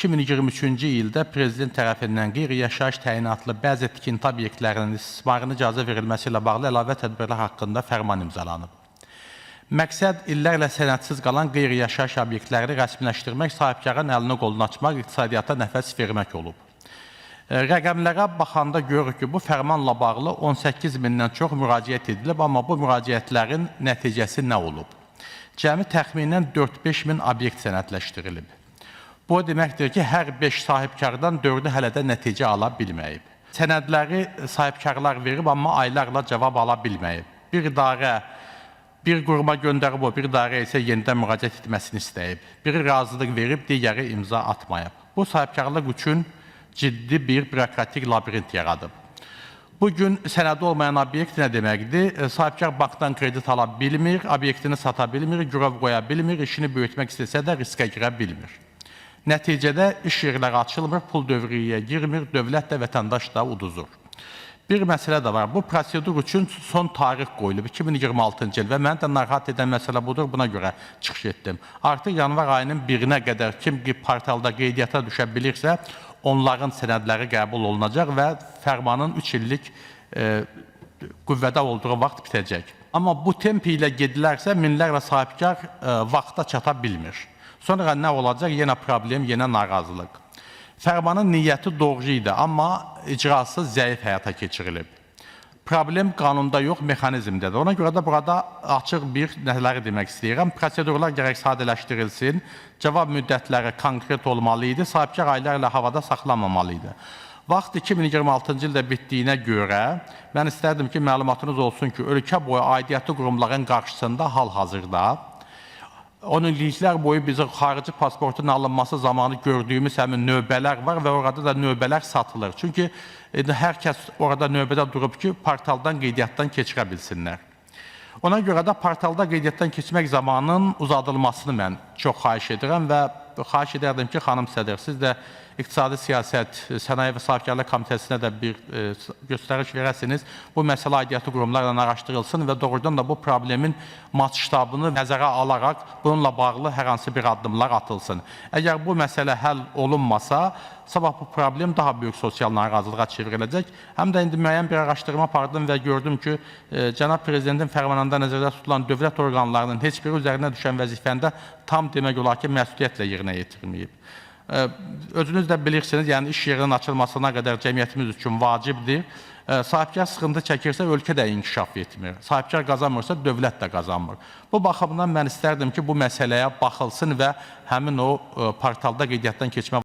2023-cü ildə Prezident tərəfindən qeyri-yaşayış təyinatlı bəzi tikinti obyektlərinin istismarına icazə verilməsi ilə bağlı əlavə tədbirlər haqqında fərman imzalanıb. Məqsəd, illərlə sənədsiz qalan qeyri-yaşayış obyektlərini rəsmiləşdirmək, sahibkarın əlini qolunu açmaq, iqtisadiyyata nəfəs vermək olub. Rəqəmlərə baxanda görürük ki, bu fərmanla bağlı 18 mindən çox müraciət edilib, amma bu müraciətlərin nəticəsi nə olub? Cəmi təxminən 4-5 min obyekt sənədləşdirilib. Bu deməkdir ki, hər 5 sahibkardan 4-ü hələ də nəticə ala bilməyib. Sənədləri sahibkarlar verib, amma aylarla cavab ala bilməyib. Bir idarə bir quruma göndərib, bir idarə isə yenidən müraciət etməsini istəyib. Biri razılıq verib, digəri imza atmayıb. Bu sahibkarlıq üçün ciddi bir bürokratik labirint yaradıb. Bugün sənədi olmayan obyekt nə deməkdir? Sahibkar bankdan kredit ala bilmir, obyektini sata bilmir, girov qoya bilmir, işini böyütmək istəsə də riskə girə bilmir. Nəticədə iş yerləri açılmır, pul dövriyyəyə girmir, dövlət də, vətəndaş da uduzur. Bir məsələ də var, bu prosedur üçün son tarix qoyulub, 2026-cı il və məni də narahat edən məsələ budur, buna görə çıxış etdim. Artıq yanvar ayının 1-nə qədər kim portalda qeydiyyata düşə bilirsə, onların sənədləri qəbul olunacaq və fərmanın 3 illik qüvvədə olduğu vaxt bitəcək. Amma bu temp ilə gedilərsə, minlərlə sahibkar vaxta çata bilmir. Sonra nə olacaq? Yenə problem, yenə narazılıq. Fərmanın niyyəti doğru idi, amma icrası zəif həyata keçirilib. Problem qanunda yox, mexanizmdədir. Ona görə də burada açıq bir nələri demək istəyirəm. Prosedurlar gərək sadələşdirilsin, cavab müddətləri konkret olmalı idi, sahibkar aylarla havada saxlanmamalı idi. Vaxt 2026-cı ildə bitdiyinə görə, mən istərdim ki, məlumatınız olsun ki, ölkə boyu aidiyyatlı qurumların qarşısında hal-hazırda 10 illiklər boyu bizim xarici pasportun alınması zamanı gördüyümüz həmin növbələr var və orada da növbələr satılır. Çünki hər kəs orada növbədə durub ki, portaldan qeydiyyatdan keçirə bilsinlər. Ona görə də portalda qeydiyyatdan keçmək zamanının uzadılmasını mən çox xahiş edirəm və xahiş edərdim ki, xanım sədr, siz də İqtisadi Siyasət, Sənaye və Sahibkarlıq Komitəsinə də bir göstəriş verəsiniz. Bu məsələ aidiyyatlı qurumlarla araşdırılsın və doğrudan da bu problemin maçştabını nəzərə alaraq bununla bağlı hər hansı bir addımlar atılsın. Əgər bu məsələ həll olunmasa, sabah bu problem daha böyük sosial narazılığa çevriləcək. Həm də indi müəyyən bir araşdırma apardım və gördüm ki, Cənab Prezidentin fərmanında nəzərdə tutulan dövlət orqanlarının heç biri üzərinə düşən vəzifəndə tam demək olar ki, məsuliyyətlə yerinə yetirməyib. Özünüz də bilirsiniz, yəni iş yerinin açılmasına qədər cəmiyyətimiz üçün vacibdir. Sahibkar sıxıntı çəkirsə, ölkə də inkişaf etmir. Sahibkar qazanmırsa, dövlət də qazanmır. Bu baxımdan mən istərdim ki, bu məsələyə baxılsın və həmin o portalda qeydiyyatdan keçmə